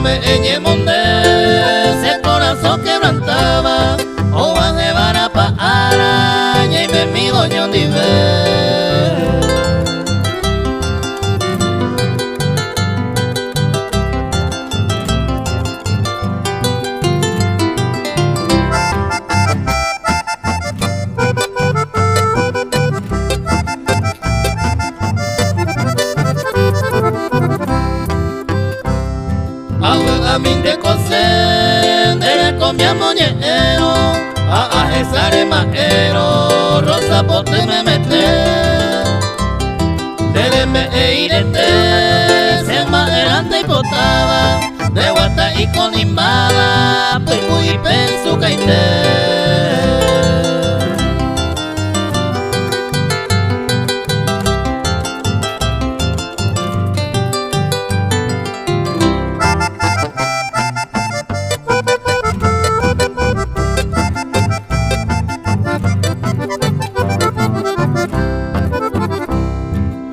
me eñemonde, ese corazón quebrantaba, o van a llevar a pa araña y me mi doño nivel. A mí de coser, de comia moñero, a jesare maero, rosa pote me mete, de me irete, se maerante y potaba, de guata y conimbaba, pues muy penso caite.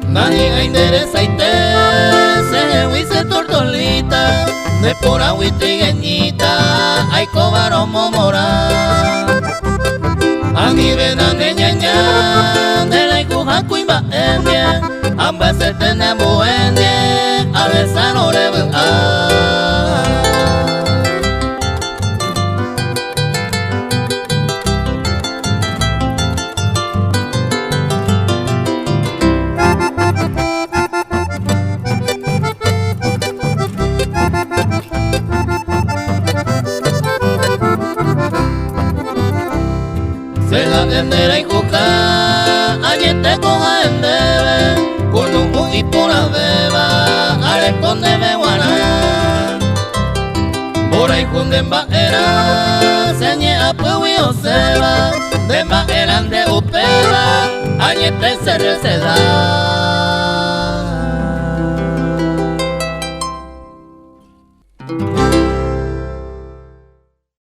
Nadie a interesa y te se huise tortolita, de por agua y trigueñita, hay cobaro momora. A mi vena de ñaña, de la iguja cuimba endie, ambas se tenemos endie, a veces no le veo. Se la endera y cuca, allí te coja en debe, con un y por la beba, al esconde de guaná. Por ahí cunden baera, señe a pueblo y oseba, de baeran de upeba, allí te se receda.